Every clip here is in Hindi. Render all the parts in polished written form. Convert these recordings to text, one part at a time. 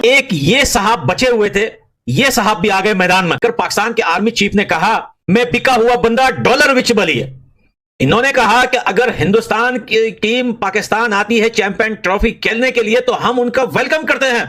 एक ये साहब बचे हुए थे, ये साहब भी आ गए मैदान में। पाकिस्तान के आर्मी चीफ ने कहा मैं बिका हुआ बंदा डॉलर विच बली है। इन्होंने कहा कि अगर हिंदुस्तान की टीम पाकिस्तान आती है चैंपियन ट्रॉफी खेलने के लिए तो हम उनका वेलकम करते हैं।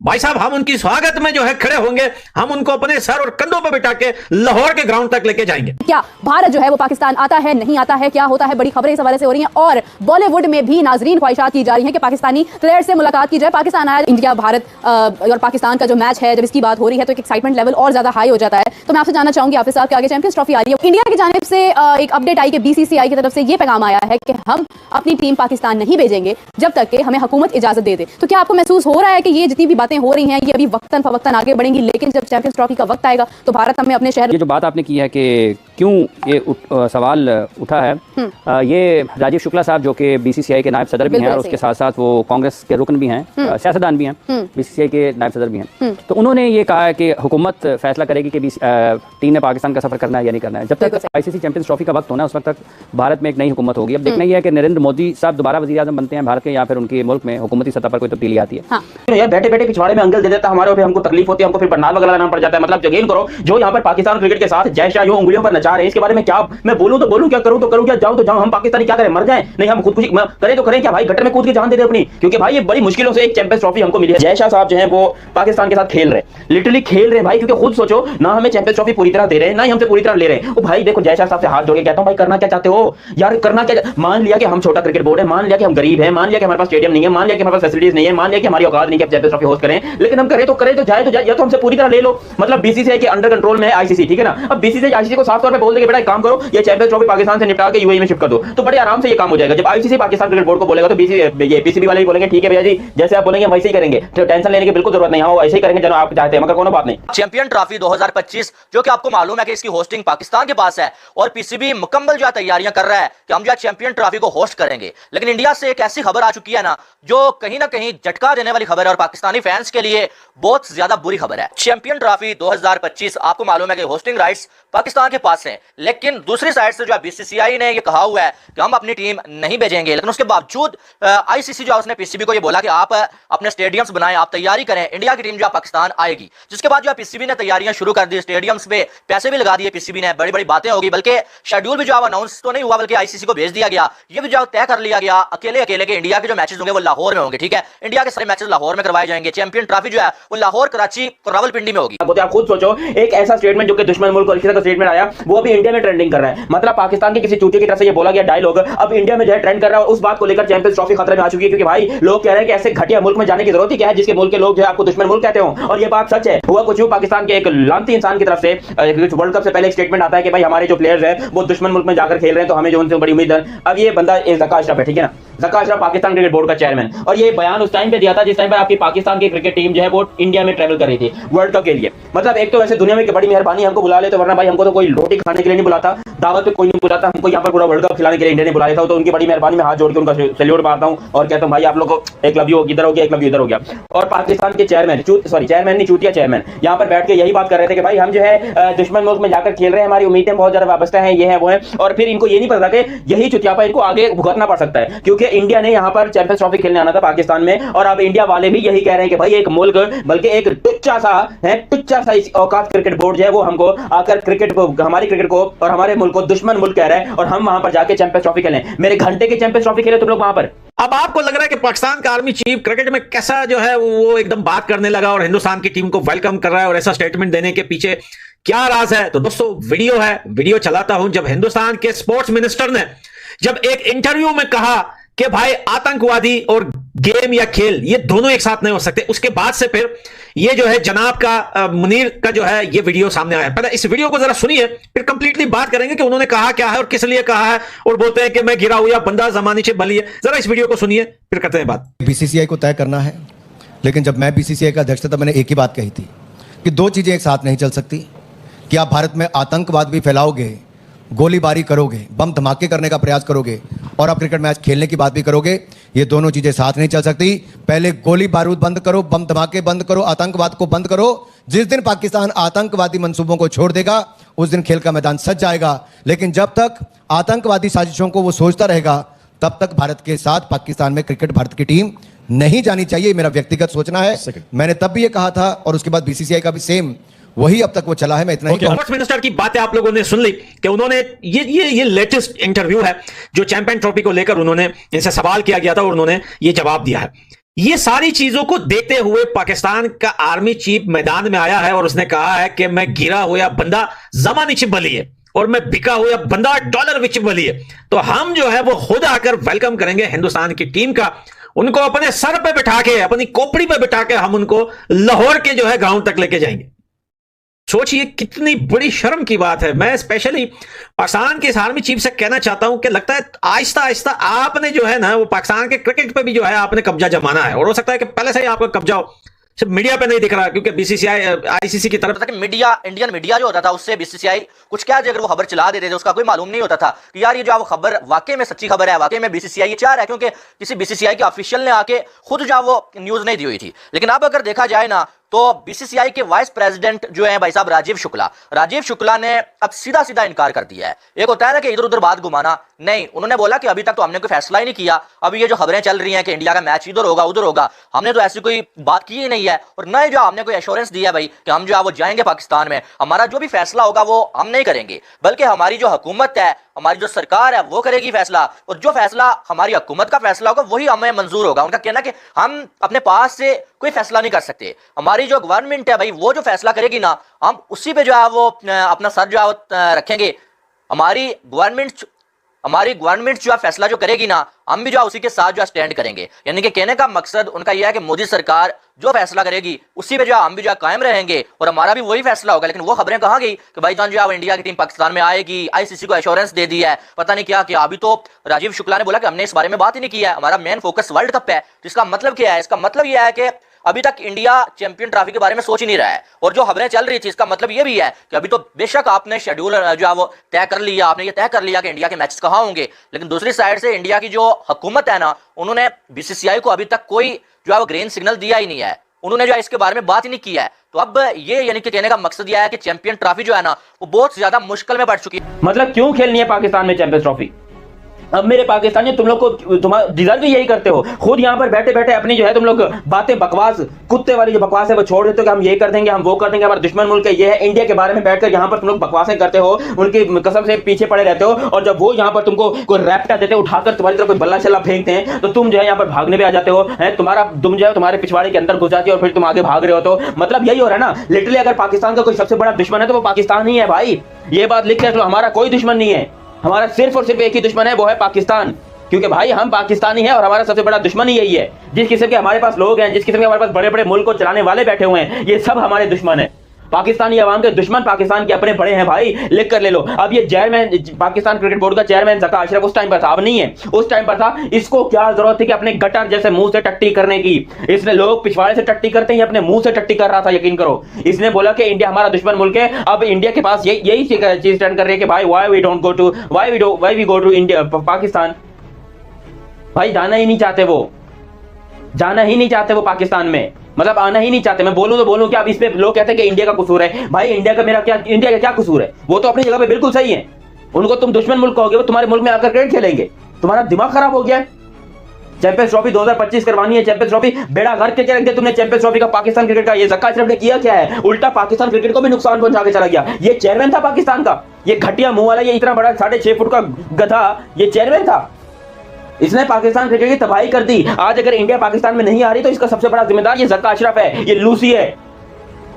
भाई साहब, हम उनकी स्वागत में जो है खड़े होंगे, हम उनको अपने सर और कंधों पर बिठा के लाहौर के ग्राउंड तक लेके जाएंगे। क्या भारत जो है वो पाकिस्तान आता है, नहीं आता है, क्या होता है, बड़ी खबरें इस हवाले से हो रही हैं। और बॉलीवुड में भी नाजरीन ख्वाहिशात की जा रही है कि पाकिस्तानी प्लेयर से मुलाकात की जाए। पाकिस्तान आया, इंडिया भारत और पाकिस्तान का जो मैच है, जब इसकी बात हो रही है तो एक एक्साइटमेंट लेवल और ज्यादा हाई हो जाता है। तो मैं आपसे जानना चाहूंगी, हाफिज साहब के आगे चैंपियंस ट्रॉफी आ रही है, इंडिया की जानिब से एक अपडेट आई कि बीसीसीआई की तरफ से ये पैगाम आया है कि हम अपनी टीम पाकिस्तान नहीं भेजेंगे जब तक कि हमें हुकूमत इजाजत दे दे। तो क्या आपको महसूस हो रहा है कि ये जितनी भी बातें हो रही हैं ये वक्तन फवक्तन आगे बढ़ेंगी, लेकिन जब चैंपियंस ट्रॉफी का वक्त आएगा तो भारत हमें अपने शहर। ये जो बात आपने की है कि क्यों ये सवाल उठा है, ये राजीव शुक्ला साहब जो कि बीसीसीआई के नायब सदर भी हैं और उसके साथ साथ वो कांग्रेस के रुकन भी हैं, सियासतदान भी हैं, बीसीसीआई के नायब सदर भी हैं। तो उन्होंने ये कहा है कि हुकूमत फैसला करेगी कि टीम ने पाकिस्तान का सफर करना है या नहीं करना है। जब तक आईसीसी चैंपियंस ट्रॉफी का वक्त होना है उस वक्त तक भारत में एक नई हुकूमत होगी। अब देखना ये है कि नरेंद्र मोदी साहब दोबारा वज़ीर आज़म बनते हैं भारत के, या फिर उनके मुल्क में हुकूमती सतह पर कोई तब्दीली आती है। यार बैठे बैठे पिछवाड़े में अंगल दे देता, हमारे हमको तकलीफ होती है, हमको फिर बरनाल वगैरह लगाना पड़ जाता है। मतलब यकीन करो, जो यहाँ पर पाकिस्तान क्रिकेट के साथ जय शाह यूं उंगलियों पर नचा रहे हैं, इसके बारे में क्या मैं बोलूं तो बोलूं, क्या करूं तो करूं, क्या जाऊं तो जाऊं। हम पाकिस्तानी क्या करें, मर जाएं? नहीं, हम खुदकुशी करें तो करें क्या भाई, गटर में कूद के जान दे दे अपनी, क्योंकि भाई ये बड़ी मुश्किलों से एक चैंपियंस ट्रॉफी हमको मिली है। जय शाह साहब जो है वो पाकिस्तान के साथ खेल रहे हैं, लिटरली खेल रहे हैं भाई, क्योंकि खुद सोचो ना हमें चैंपियंस ट्रॉफी पूरी तरह दे रहे हैं, ना ही हमसे पूरी तरह ले रहे हैं। भाई देखो, जय शाह साहब से हाथ जोड़ के कहता हूं भाई, करना क्या चाहते हो यार, करना क्या। मान लिया कि हम छोटा क्रिकेट बोर्ड है, मान लिया कि हम गरीब है, मान लिया कि हमारे पास स्टेडियम नहीं है, मान लिया कि हमारे पास फैसिलिटीज नहीं है, मान लिया कि हमारी औकात नहीं है चैंपियंस ट्रॉफी होस्ट करें, लेकिन हम करें तो जाए तो जाए, या तो हमसे पूरी तरह ले लो। मतलब बीसीसीआई के अंडर कंट्रोल में है आईसीसी, ठीक है ना। अब बीसीसीआई आईसीसी को साफ तौर पे बोल देगा बेटा एक काम करो, ये चैंपियंस ट्रॉफी पाकिस्तान से निपटा के यूएई में शिफ्ट कर दो, तो बड़े आराम से ये काम हो जाएगा। जब आईसीसी पाकिस्तान क्रिकेट बोर्ड को बोलेगा तो पीसीबी वाले भी बोलेंगे ठीक है भैया जी, जैसे आप बोलेंगे वैसे ही करेंगे, तो टेंशन लेने की बिल्कुल जरूरत नहीं, हाँ ऐसे ही करेंगे जनाब आप चाहते हैं, मगर कोनो बात नहीं। चैंपियन ट्रॉफी 2025 जो कि आपको मालूम है कि इसकी होस्टिंग पाकिस्तान के पास है और पीसीबी मुकम्मल जो तैयारियां कर रहा है कि हम जो चैंपियन ट्रॉफी को होस्ट करेंगे, लेकिन इंडिया से एक ऐसी खबर आ चुकी है ना जो कहीं ना कहीं झटका देने वाली खबर है और पाकिस्तानी फैंस के लिए बहुत ज्यादा बुरी खबर है। चैंपियन ट्रॉफी 2025 आपको मालूम है कि होस्टिंग राइट्स पाकिस्तान के पास हैं, लेकिन दूसरी साइड से जो बीसीसीआई ने ये कहा हुआ है कि हम अपनी टीम नहीं भेजेंगे, लेकिन उसके बावजूद आईसीसी जो है उसने पीसीबी को ये बोला कि आप अपने स्टेडियम्स बनाएं, आप तैयारी करें, इंडिया की टीम जो पाकिस्तान आएगी। जिसके बाद जो है पीसीबी ने तैयारियां शुरू कर दी, स्टेडियम्स पे पैसे भी लगा दिए पीसीबी ने, बड़ी बड़ी बातें होगी, बल्कि शेड्यूल भी जो अनाउंस तो नहीं हुआ बल्कि आईसीसी को भेज दिया गया, ये भी जो तय कर लिया गया अकेले अकेले के इंडिया के जो मैचेस होंगे वो लाहौर में होंगे, ठीक है। इंडिया के सारे मैचेस लाहौर में करवाए जाएंगे, चैंपियन ट्रॉफी जो है वो लाहौर, कराची और रावलपिंडी में होगी। आप खुद सोचो, एक ऐसा स्टेटमेंट जो कि दुश्मन मुल्क और इसी तरह का स्टेटमेंट आया वो अभी इंडिया में ट्रेंडिंग कर रहा है। मतलब पाकिस्तान के किसी चूतिए की तरफ से ये बोला गया डायलॉग अब इंडिया में जो है ट्रेंड कर रहा है, उस बात को लेकर चैंपियंस ट्रॉफी खतरे में आ चुकी है, क्योंकि भाई लोग कह रहे हैं कि ऐसे घटिया मुल्क में जाने की जरूरत ही क्या है जिसके मुल्क के लोग जो है आपको दुश्मन मुल्क कहते हो। और ये बात सच है, हुआ कुछ पाकिस्तान के एक लानती इंसान की तरफ से वर्ल्ड कप से पहले एक स्टेटमेंट आता है कि भाई हमारे जो प्लेयर्स हैं वो दुश्मन मुल्क में जाकर खेल रहे हैं, तो हमें जो उनसे बड़ी उम्मीद है। अब ये बंदा ज़का अशरफ है, ठीक है ना, ज़का अशरफ पाकिस्तान क्रिकेट बोर्ड का चेयरमैन, और ये बयान उस टाइम पे दिया था जिस टाइम पे आपकी पाकिस्तान की क्रिकेट टीम जो है वो इंडिया में ट्रैवल कर रही थी वर्ल्ड कप के लिए। मतलब एक तो वैसे दुनिया में बड़ी मेहरबानी हमको बुला ले, तो वरना भाई हमको तो कोई रोटी खाने के लिए नहीं बुलाता, दावत पे कोई नहीं बुलाता, हमको यहाँ पर पूरा वर्ल्ड कप खिलाने के लिए इंडिया ने बुलाया था, तो उनकी बड़ी मेहरबानी में हाथ जोड़ के उनका सैल्यूट मारता हूँ और कहता हूँ भाई आप लोग को एक लव यू इधर हो गया, एक लव यू इधर हो गया। और पाकिस्तान के चेयरमैन नहीं चूतिया चेयरमैन यहाँ पर बैठ के यही बात कर रहे थे कि भाई हम जो है दुश्मन मुल्क में जाकर खेल रहे हैं, हमारी उम्मीदें बहुत ज्यादा वाबस्ता हैं, ये है वो है। और फिर इनको ये नहीं पता कि यही चुतियापा इनको आगे भुगतना पड़ सकता है, क्योंकि इंडिया ने यहाँ पर चैंपियंस ट्रॉफी खेलने आना था पाकिस्तान में, और अब इंडिया वाले भी यही कह रहे हैं कि भाई एक मुल्क बल्कि एक टुच्चा सा औकात क्रिकेट बोर्ड जो है वो हमको आकर क्रिकेट को, हमारी क्रिकेट को और हमारे मुल्क को दुश्मन मुल्क कह रहा है, और हम वहां पर जाके चैंपियंस ट्रॉफी खेलें। मेरे घंटे की चैंपियंस ट्रॉफी खेले तुम लोग वहां पर। अब आपको लग रहा है कि पाकिस्तान का आर्मी चीफ क्रिकेट में कैसा जो है वो एकदम बात करने लगा और हिंदुस्तान की टीम को वेलकम कर रहा है, और ऐसा स्टेटमेंट देने के पीछे क्या राज है? तो दोस्तों वीडियो है, वीडियो चलाता हूं। जब हिंदुस्तान के स्पोर्ट्स मिनिस्टर ने जब एक इंटरव्यू में कहा कि भाई आतंकवादी और गेम या खेल ये दोनों एक साथ नहीं हो सकते, उसके बाद से फिर ये जो है जनाब का मुनीर का जो है ये वीडियो सामने आया। पहले इस वीडियो को जरा सुनिए, फिर कंप्लीटली बात करेंगे कि उन्होंने कहा क्या है और किस लिए कहा है, और बोलते हैं कि मैं गिरा हुआ बंदा जमाने से बली है। जरा इस वीडियो को सुनिए, फिर करते हैं बात। बीसीसीआई को तय करना है, लेकिन जब मैं बीसीसीआई का अध्यक्ष था तब मैंने एक ही बात कही थी कि दो चीजें एक साथ नहीं चल सकती, कि आप भारत में आतंकवाद भी फैलाओगे, गोलीबारी करोगे, बम धमाके करने का प्रयास करोगे, और आप क्रिकेट मैच खेलने की बात भी करोगे, ये दोनों चीजें साथ नहीं चल सकती। पहले गोली बारूद बंद करो, बम धमाके बंद करो, आतंकवाद को बंद करो। जिस दिन पाकिस्तान आतंकवादी मंसूबों को छोड़ देगा उस दिन खेल का मैदान सज जाएगा, लेकिन जब तक आतंकवादी साजिशों को वो सोचता रहेगा तब तक भारत के साथ पाकिस्तान में क्रिकेट भारत की टीम नहीं जानी चाहिए, मेरा व्यक्तिगत सोचना है। मैंने तब भी ये कहा था और उसके बाद बीसीसीआई का भी सेम वही अब तक वो चला है। मैं इतना ही कहूंगा। कॉमर्स मिनिस्टर की बातें आप लोगों ने सुन ली कि उन्होंने ये लेटेस्ट इंटरव्यू है जो चैंपियन ट्रॉफी को लेकर उन्होंने इनसे सवाल किया गया था और उन्होंने ये जवाब दिया है। ये सारी चीजों को देखते हुए पाकिस्तान का आर्मी चीफ मैदान में आया है और उसने कहा है कि मैं गिरा हुआ बंदा जमाने च बली है और मैं बिका हुआ बंदा डॉलर विच बली है। तो हम जो है वो खुद आकर वेलकम करेंगे हिंदुस्तान की टीम का, उनको अपने सर पे बिठा के, अपनी कोपड़ी पे बिठा के हम उनको लाहौर के जो है ग्राउंड तक लेके जाएंगे। सोचिए कितनी बड़ी शर्म की बात है। मैं स्पेशली पाकिस्तान के इस आर्मी चीफ से कहना चाहता हूं कि लगता है आहिस्ता आहिस्ता आपने जो है ना वो पाकिस्तान के क्रिकेट पे भी जो है आपने कब्जा जमाना है, और हो सकता है कि पहले से ही आपका कब्जा हो, सिर्फ मीडिया पे नहीं दिख रहा क्योंकि बीसीसीआई आईसीसी की तरफ मीडिया, इंडियन मीडिया जो होता था उससे बीसीसीआई कुछ क्या अगर वो खबर चला देते थे उसका कोई मालूम नहीं होता था कि यार ये जो खबर वाकई में सच्ची खबर है, वाकई में बीसीसीआई ये चाह रहा है, क्योंकि किसी बीसीसीआई के ऑफिशियल ने आके खुद जो वो न्यूज नहीं दी हुई थी। लेकिन अब अगर देखा जाए ना तो बीसीसीआई के वाइस प्रेसिडेंट जो है भाई साहब राजीव शुक्ला ने अब सीधा सीधा इनकार कर दिया है। एक होता है ना कि इधर उधर बात घुमाना, नहीं, उन्होंने बोला कि अभी तक तो हमने कोई फैसला ही नहीं किया। अभी ये जो खबरें चल रही हैं कि इंडिया का मैच इधर होगा उधर होगा, हमने तो ऐसी कोई बात की ही नहीं है, और न ही जो हमने कोई एश्योरेंस दिया भाई कि हम जो है वो जाएंगे पाकिस्तान में, हमारा जो भी फैसला होगा वो हम नहीं करेंगे, बल्कि हमारी जो हुकूमत है, हमारी जो सरकार है वो करेगी फैसला, और जो फैसला हमारी हुकूमत का फैसला होगा वही हमें मंजूर होगा। उनका कहना कि हम अपने पास से कोई फैसला नहीं कर सकते, हमारी जो गवर्नमेंट है भाई वो जो फैसला करेगी ना हम उसी पे जो है वो अपना सर जो है रखेंगे। हमारी गवर्नमेंट जो है फैसला जो करेगी ना हम भी जो है उसी के साथ जो है स्टैंड करेंगे। यानी कि कहने का मकसद उनका यह है कि मोदी सरकार जो फैसला करेगी उसी पे जो है हम भी जो है कायम रहेंगे और हमारा भी वही फैसला होगा। लेकिन वो खबरें कहाँ गई कि भाईजान जो है इंडिया की टीम पाकिस्तान में आएगी, आईसीसी को एश्योरेंस दे दी है, पता नहीं क्या किया। अभी तो राजीव शुक्ला ने बोला कि हमने इस बारे में बात ही नहीं किया है, हमारा मेन फोकस वर्ल्ड कप है। जिसका मतलब क्या है? इसका मतलब यह है कि अभी तक इंडिया चैंपियन ट्रॉफी के बारे में सोच ही नहीं रहा है। और जो खबरें चल रही थी इसका मतलब ये भी है कि अभी तो बेशक आपने शेड्यूल जो है वो तय कर लिया, आपने ये तय कर लिया कि इंडिया के मैचेस कहाँ होंगे, लेकिन दूसरी साइड से इंडिया की जो हुकूमत है ना उन्होंने बीसीसीआई को अभी तक कोई जो है वो ग्रीन सिग्नल दिया ही नहीं है, उन्होंने जो है इसके बारे में बात ही नहीं किया है। तो अब ये यानी कि कहने का मकसद यह है कि चैंपियन ट्रॉफी जो है ना वो बहुत ज्यादा मुश्किल में पड़ चुकी है। मतलब क्यों खेलनी है पाकिस्तान में चैंपियंस ट्रॉफी? अब मेरे पाकिस्तानी तुम लोग को तुम्हारा डिजर्व भी यही करते हो। खुद यहाँ पर बैठे बैठे अपनी जो है तुम लोग बातें बकवास कुत्ते वाली जो बकवास है वो छोड़ देते हो कि हम ये कर देंगे हम वो कर देंगे, हमारा दुश्मन मुल्क है ये है। इंडिया के बारे में बैठकर यहाँ पर तुम लोग बकवासें करते हो, उनकी कसम से पीछे पड़े रहते हो, और जब वो यहाँ पर तुमको कोई रैप्टा देते उठाकर तुम्हारी तरफ कोई बल्ला शल्ला फेंकते हैं तो तुम जो है यहाँ पर भागने पे आ जाते हो। तुम्हारा तुम जो है तुम्हारे पिछवाड़े के अंदर घुस जाती है और फिर तुम आगे भाग रहे हो। तो मतलब यही हो रहा है ना, लिटरली अगर पाकिस्तान का कोई सबसे बड़ा दुश्मन है तो वो पाकिस्तान ही है भाई। ये बात लिख के हमारा कोई दुश्मन नहीं है, हमारा सिर्फ और सिर्फ एक ही दुश्मन है, वो है पाकिस्तान। क्योंकि भाई हम पाकिस्तानी हैं और हमारा सबसे बड़ा दुश्मन ही यही है। जिस किस्म के हमारे पास लोग हैं, जिस किस्म के हमारे पास बड़े बड़े मुल्क को चलाने वाले बैठे हुए हैं, ये सब हमारे दुश्मन है। पाकिस्तानी अवाम के दुश्मन पाकिस्तान के अपने बड़े हैं भाई, लिख कर ले लो। अब ये चेयरमैन, पाकिस्तान क्रिकेट बोर्ड का चेयरमैन ज़का अशरफ उस टाइम पर था, अब नहीं है, उस टाइम पर था। इसको क्या जरूरत थी कि अपने गटर जैसे मुंह से टट्टी करने की? इसने लोग पिछवाड़े से टट्टी करते हैं, अपने मुंह से टट्टी कर रहा था, यकीन करो। इसने बोला कि इंडिया हमारा दुश्मन मुल्क है। अब इंडिया के पास यही चीज स्टैंड कर रही है कि भाई why we go to India Pakistan. भाई जाना ही नहीं चाहते वो पाकिस्तान में, मतलब आना ही नहीं चाहते। मैं बोलूं तो बोलूं क्या? अब इस पे लोग कहते हैं कि इंडिया का कसूर है। भाई इंडिया का क्या कसूर है? वो तो अपनी जगह पे बिल्कुल सही है। उनको तुम दुश्मन मुल्क कहोगे, वो तुम्हारे मुल्क में आकर क्रिकेट खेलेंगे? तुम्हारा दिमाग खराब हो गया है। चैंपियंस ट्रॉफी 2025 करवानी है, चैंपियंस ट्रॉफी बेड़ा गर्क के रख दिया तुमने चैंपियंस ट्रॉफी का पाकिस्तान क्रिकेट का। ये ज़का अशरफ ने किया क्या है? उल्टा पाकिस्तान क्रिकेट को भी नुकसान पहुंचा के चला गया। ये चेयरमैन था पाकिस्तान का, ये घटिया मुंह वाला, ये इतना बड़ा 6.5 फुट का गधा, ये चेयरमैन था। इसने पाकिस्तान क्रिकेट की तबाही कर दी। आज अगर इंडिया पाकिस्तान में नहीं आ रही तो इसका सबसे बड़ा जिम्मेदार ये ज़का अशरफ है, ये लूसी है।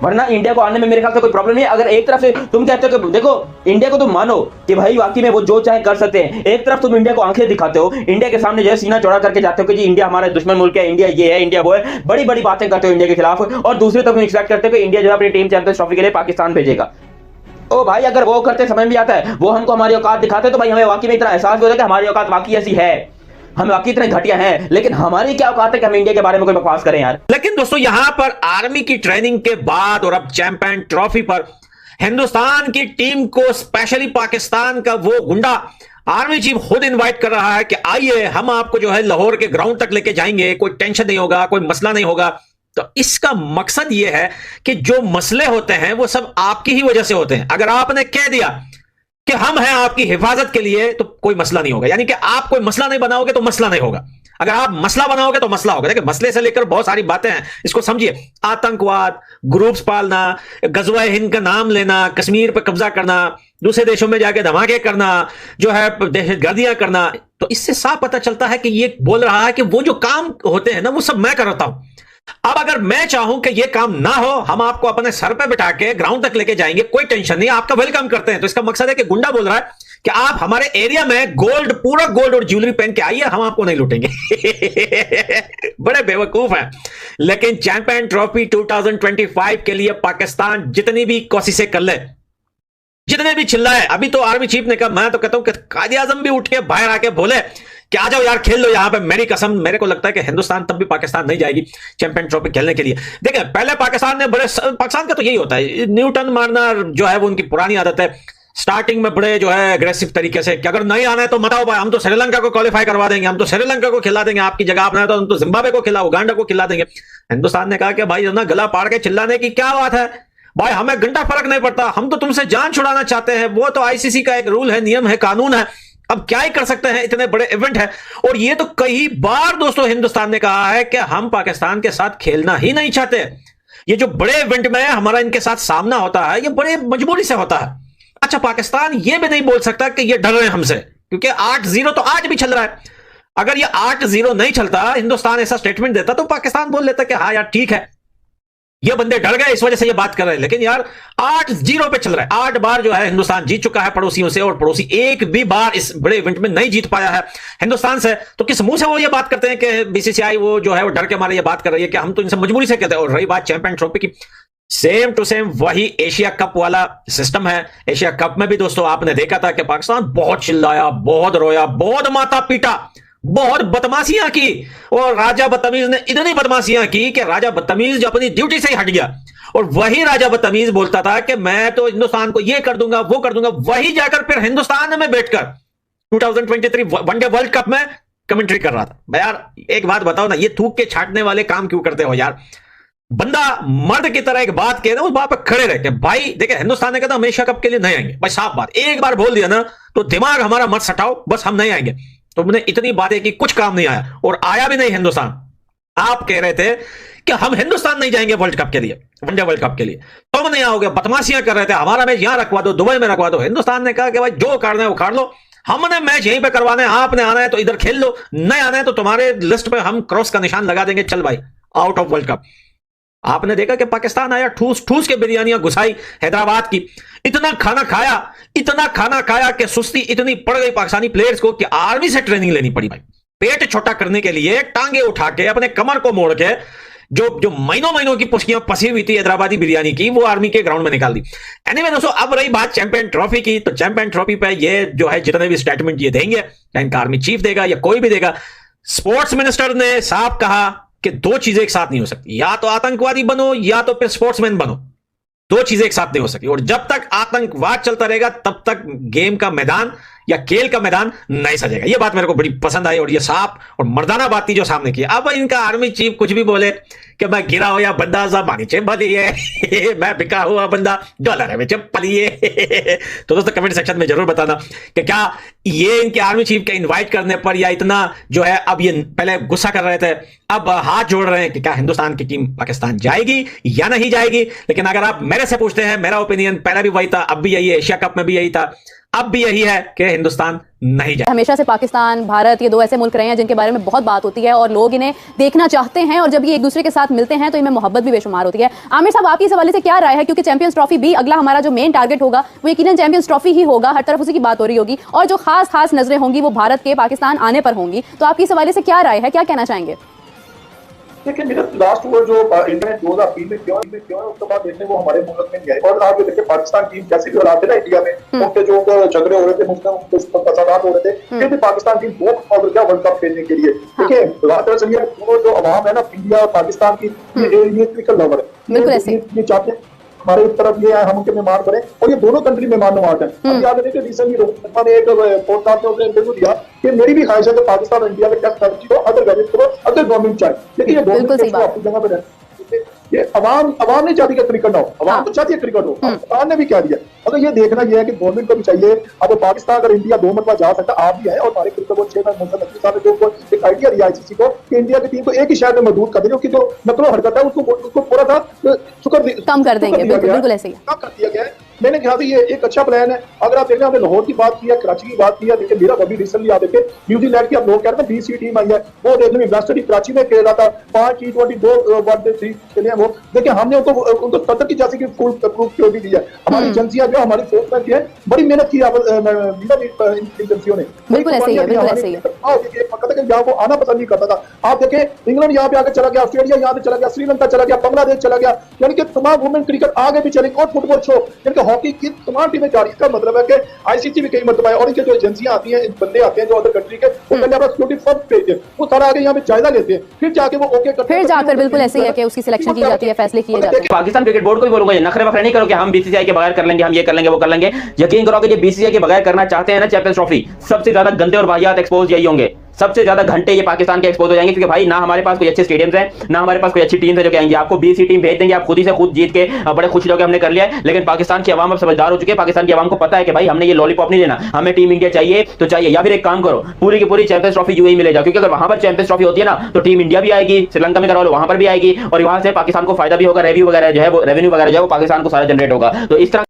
वरना इंडिया को आने में मेरे ख्याल से कोई प्रॉब्लम नहीं है। अगर एक तरफ से तुम कहते हो कि देखो इंडिया को तुम मानो कि भाई वाकई में वो जो चाहे कर सकते हैं, एक तरफ तुम इंडिया को आंखें दिखाते हो, इंडिया के सामने जो है सीना चौड़ा करके जाते हो कि जी इंडिया हमारा दुश्मन मुल्क है, इंडिया ये है, इंडिया वो है, बड़ी बड़ी बातें करते हो इंडिया के खिलाफ, और दूसरी तरफ एक्सपेक्ट करते हो कि इंडिया जो है अपनी टीम चैंपियंस ट्रॉफी के लिए पाकिस्तान भेजेगा। ओ भाई अगर वो करते समझ में आता है, वो हमको हमारी औकात दिखाते तो भाई हमें वाकई में इतना एहसास होता है कि हमारी औकात वाकई ऐसी है, हम वाकई इतने घटिया हैं। लेकिन हमारी क्या औकात है कि हम इंडिया के बारे में कोई बकवास करें यार। लेकिन दोस्तों यहां पर आर्मी की ट्रेनिंग के बाद और अब चैंपियन ट्रॉफी पर हिंदुस्तान की टीम को स्पेशली पाकिस्तान का वो गुंडा आर्मी चीफ खुद इनवाइट कर रहा है कि आइए हम आपको जो है लाहौर के ग्राउंड तक लेके जाएंगे, कोई टेंशन नहीं होगा, कोई मसला नहीं होगा। तो इसका मकसद यह है कि जो मसले होते हैं वो सब आपकी ही वजह से होते हैं। अगर आपने कह दिया कि हम हैं आपकी हिफाजत के लिए तो कोई मसला नहीं होगा, यानी कि आप कोई मसला नहीं बनाओगे तो मसला नहीं होगा। अगर आप मसला बनाओगे तो मसला होगा। देखिए मसले से लेकर बहुत सारी बातें हैं, इसको समझिए। आतंकवाद, ग्रुप्स पालना, गजवा हिंद का नाम लेना, कश्मीर पर कब्जा करना, दूसरे देशों में जाके धमाके करना, जो है दहशतगर्दियां करना, तो इससे साफ पता चलता है कि ये बोल रहा है कि वो जो काम होते हैं ना वो सब मैं करता हूं। अब अगर मैं चाहूं कि ये काम ना हो, हम आपको अपने सर पे बिठा के ग्राउंड तक लेके जाएंगे, कोई टेंशन नहीं, आपका वेलकम करते हैं। तो इसका मकसद है कि गुंडा बोल रहा है कि आप हमारे एरिया में गोल्ड, पूरा गोल्ड और ज्वेलरी पहन के आइए, हम आपको नहीं लूटेंगे। बड़े बेवकूफ हैं। लेकिन चैंपियन ट्रॉफी 2025 के लिए पाकिस्तान जितनी भी कोशिशें कर ले, जितने भी चिल्लाए, अभी तो आर्मी चीफ ने कहा, मैं तो कहता हूं कि कायदे आजम भी उठ के बाहर आके बोले कि आ जाओ यार खेल लो यहां पे। मेरी कसम, मेरे को लगता है कि हिंदुस्तान तब भी पाकिस्तान नहीं जाएगी चैंपियन ट्रॉफी खेलने के लिए। देखिए पहले पाकिस्तान का तो यही होता है, न्यूटन मारना जो है वो उनकी पुरानी आदत है। स्टार्टिंग में बड़े जो है अग्रेसिव तरीके से कि अगर नहीं आना है तो मत आओ भाई, हम तो श्रीलंका को क्वालिफाई करवा देंगे, हम तो श्रीलंका को खिला देंगे, आपकी जगह अपना है तो हम तो जिम्बाब्वे को खिला, उगांडा को खिला देंगे। हिंदुस्तान ने कहा कि भाई ना गला पाड़ के चिल्लाने की क्या बात है भाई, हमें घंटा फर्क नहीं पड़ता, हम तो तुमसे जान छुड़ाना चाहते हैं, वो तो आईसीसी का एक रूल है, नियम है, कानून है, अब क्या ही कर सकते हैं, इतने बड़े इवेंट है। और ये तो कई बार दोस्तों हिंदुस्तान ने कहा है कि हम पाकिस्तान के साथ खेलना ही नहीं चाहते। ये जो बड़े इवेंट में हमारा इनके साथ सामना होता है, ये बड़े मजबूरी से होता है। अच्छा, पाकिस्तान ये भी नहीं बोल सकता कि ये डर रहे हैं हमसे, क्योंकि 8-0 तो आज भी चल रहा है। अगर ये 8-0 नहीं चलता, हिंदुस्तान ऐसा स्टेटमेंट देता तो पाकिस्तान बोल लेता कि हाँ यार ठीक है, ये बंदे डर गए इस वजह से ये बात कर रहे हैं। लेकिन यार 8-0 पे चल रहा है। 8 बार जो है हिंदुस्तान जीत चुका है पड़ोसियों से, और पड़ोसी एक भी बार इस बड़े इवेंट में नहीं जीत पाया है हिंदुस्तान से। तो किस मुंह से वो ये बात करते हैं कि बीसीसीआई वो जो है वो डर के मारे ये बात कर रही है कि हम तो इनसे मजबूरी से कहते हैं। और रही बात चैंपियन ट्रॉफी की, सेम टू सेम वही एशिया कप वाला सिस्टम है। एशिया कप में भी दोस्तों आपने देखा था कि पाकिस्तान बहुत चिल्लाया, बहुत रोया, बहुत माथा पीटा, बहुत बदमाशियां की, और राजा बदतमीज ने इतनी बदमाशियां की कि राजा बदतमीज जो अपनी ड्यूटी से ही हट गया। और वही राजा बदतमीज बोलता था कि मैं तो हिंदुस्तान को ये कर दूंगा, वो कर दूंगा, वही जाकर फिर हिंदुस्तान में बैठकर 2023 वनडे वर्ल्ड कप में कमेंट्री कर रहा था। यार एक बात बताओ ना, ये थूक के छाटने वाले काम क्यों करते हो यार? बंदा मर्द की तरह एक बात कहे ना, उस बात पर खड़े रह के। भाई देखिए हिंदुस्तान ने कहा था हम एशिया कप के लिए नहीं आएंगे, भाई साफ बात, एक बार बोल दिया ना तो दिमाग हमारा मत सटाओ, बस हम नहीं आएंगे। तो हमने इतनी बातें की, कुछ काम नहीं आया, और आया भी नहीं हिंदुस्तान। आप कह रहे थे कि हम हिंदुस्तान नहीं जाएंगे वर्ल्ड कप के लिए, वनडे वर्ल्ड कप के लिए, तुम नहीं आओगे, बदमाशियां कर रहे थे, हमारा मैच यहां रखवा दो, दुबई में रखवा दो। हिंदुस्तान ने कहा कि भाई जो करना है वो कर लो, हमने मैच यहीं पे करवाना है, आपने आना है तो इधर खेल लो, नहीं आना है तो तुम्हारे लिस्ट पे हम क्रॉस का निशान लगा देंगे, चल भाई आउट ऑफ वर्ल्ड कप। आपने देखा कि पाकिस्तान आया, ठूस ठूस के बिरयानियां घुसाई हैदराबाद की, इतना खाना खाया कि सुस्ती इतनी पड़ गई पाकिस्तानी प्लेयर्स को कि आर्मी से ट्रेनिंग लेनी पड़ी। भाई पेट छोटा करने के लिए टांगे उठा के, अपने कमर को मोड़ के, जो महीनों की पुस्कियां पसी हुई थी हैदराबादी बिरयानी की, वो आर्मी के ग्राउंड में निकाल दी। एनीवे दोस्तों, अब रही बात चैंपियन ट्रॉफी की, तो चैंपियन ट्रॉफी पे ये जो है जितने भी स्टेटमेंट ये देंगे, या इनका आर्मी चीफ देगा या कोई भी देगा, स्पोर्ट्स मिनिस्टर ने साफ कहा कि दो चीजें एक साथ नहीं हो सकती, या तो आतंकवादी बनो या तो फिर स्पोर्ट्समैन बनो, दो चीजें एक साथ नहीं हो सकती। और जब तक आतंकवाद चलता रहेगा तब तक गेम का मैदान या खेल का मैदान नहीं सजेगा। ये बात मेरे को बड़ी पसंद आई, और ये साफ और मर्दाना बात थी जो सामने की। अब इनका आर्मी चीफ कुछ भी बोले कि मैं गिरा हुआ बंदा जबानी चे भलिए, मैं बिका हुआ बंदा डॉलर में पलिए। तो दोस्तों कमेंट सेक्शन में जरूर बताना कि क्या ये इनके आर्मी चीफ के इनवाइट करने पर, या इतना जो है अब ये पहले गुस्सा कर रहे थे, अब हाथ जोड़ रहे हैं कि क्या हिंदुस्तान की टीम पाकिस्तान जाएगी या नहीं जाएगी। लेकिन अगर आप मेरे से पूछते हैं, मेरा ओपिनियन पहले भी वही था, अब भी यही है, एशिया कप में भी यही था, अब भी यही है कि हिंदुस्तान नहीं जाए। हमेशा से पाकिस्तान, भारत, ये दो ऐसे मुल्क रहे हैं जिनके बारे में बहुत बात होती है और लोग इन्हें देखना चाहते हैं, और जब ये एक दूसरे के साथ मिलते हैं तो इनमें मोहब्बत भी बेशुमार होती है। आमिर साहब, आपकी इस हवाले से क्या राय है? क्योंकि चैंपियंस ट्रॉफी भी अगला हमारा जो मेन टारगेट होगा वो यकीनन चैंपियंस ट्रॉफी ही होगा, हर तरफ उसी की बात हो रही होगी, और जो खास नजरें होंगी वो भारत के पाकिस्तान आने पर होंगी। तो आपकी इस हवाले से क्या राय है, क्या कहना चाहेंगे? देखिए मेरा लास्ट ओवर जो इंडिया ने 2003 में क्यों है उसके बाद देखने वो हमारे मुल्क में नहीं आए। और आप देखिए पाकिस्तान टीम कैसे भी हालात थे ना इंडिया में, उनके जो झगड़े हो रहे थे, मुस्लिम फसादात हो रहे थे, फिर भी पाकिस्तान टीम बहुत और क्या वर्ल्ड कप खेलने के लिए। देखिए दरअसल ये जो अवाम है ना इंडिया और पाकिस्तान की, ये क्रिकेट लवर है, ये चाहते हैं हमारे इस तरफ ये है, हम उनके मेहमान बने, और ये दोनों कंट्री मेहमान नवाज है। अब याद रखिए रिसेंटली रोहित शर्मा ने एक पॉडकास्ट में इंटरव्यू दिया कि मेरी भी ख्वाहिश है कि पाकिस्तान और इंडिया में टेस्ट मैच हो, अगर गवर्नमेंट चाहे, लेकिन ये दोनों अपनी जगह पे ये अवाम नहीं चाहती कि क्रिकेट ना हो, अवाम तो चाहती है क्रिकेट हो। पाकिस्तान ने भी कह दिया। अगर ये देखना ये है कि गवर्नमेंट को भी चाहिए, अब पाकिस्तान अगर इंडिया 2 मरतबा जा सकता, आप भी है और हमारे cricket board chairman Mohammad Naqvi साहब ने जो एक आइडिया दिया आईसीसी को कि इंडिया की टीम को एक ही शहर में महदूद कर देंगे, उसकी जो नकलो हरकत है उसको थोड़ा सा कम कर देंगे। बिल्कुल ऐसे ही कम कर दिया गया है। मैंने कहा ये एक अच्छा प्लान है। अगर आप देखें, हमने लाहौर की बात की है, कराची की बात की है, लेकिन मेरा अभी रिसेंटली आप देखें न्यूजीलैंड की, आप लोग कह रहे थे 20 टीम आई है, वो देखने में वेस्टर्न कराची में खेल रहा था, 5 T20 2 1-3 खेले हैं वो। देखिए हमने उनको सदर की जैसे की फुल प्रूफ क्यों भी दिया। हमारी एजेंसियां जो हमारी फोर्समैन की है, बड़ी मेहनत की एजेंसियों ने। बिल्कुल ऐसे ही है, बिल्कुल ऐसे ही है। यहाँ वो आना पसंद नहीं करता था। आप देखें इंग्लैंड यहाँ पे आकर चला गया, ऑस्ट्रेलिया यहाँ पे चला गया, श्रीलंका चला गया, बांग्लादेश चला गया, यानी कि तमाम वुमेन क्रिकेट आगे भी चलेंगे। और फुटबॉल शो यानी हॉकी की तमाम टीमें जा रही है। इसका मतलब है कि आईसीसी भी कई मरतबा है, और इनके जो एजेंसियां आती हैं, बंदे आते हैं जो अदर कंट्री के, वो पहले अपना सिक्योरिटी फर्स्ट भेजते हैं, वो सारा आगे यहाँ पे जायजा लेते हैं, फिर जाके वो ओके करते हैं, फिर जाकर बिल्कुल ऐसे ही है कि उसकी सिलेक्शन की जाती है, फैसले किए जाते हैं। पाकिस्तान क्रिकेट बोर्ड को भी बोलूंगा, नखरे वखरे नहीं करो कि हम बीसीसीआई के बगैर कर लेंगे, हम ये कर लेंगे वो कर लेंगे। यकीन करो कि ये बीसीसीआई के बगैर करना चाहते हैं ना चैंपियंस ट्रॉफी, सबसे ज्यादा गंदे और वाहियात एक्सपोज यही होंगे, सबसे ज्यादा घंटे ये पाकिस्तान के एक्सपोज हो जाएंगे। क्योंकि भाई ना हमारे पास कोई अच्छे स्टेडियम्स हैं, ना हमारे पास कोई अच्छी टीम है जो कहेंगे आपको 20 टीम भेज देंगे, आप खुद ही से खुद जीत के बड़े खुश होकर हमने कर लिया है। लेकिन पाकिस्तान की आवाम अब समझदार हो चुके हैं, पाकिस्तान की आवाम को पता है कि भाई हमने ये लॉलीपॉप नहीं लेना, हमें टीम इंडिया चाहिए तो चाहिए, या फिर एक काम करो पूरी की पूरी चैंपियंस ट्रॉफी यूएई में ले जाओ, क्योंकि अगर वहां पर चैंपियंस ट्रॉफी होती है ना तो टीम इंडिया भी आएगी, श्रीलंका में करवा लो वहां पर भी आएगी, और वहां से पाकिस्तान को फायदा भी होगा, रेवेन्यू वगैरह जो है वो पाकिस्तान को सारा जनरेट होगा। तो इस तरह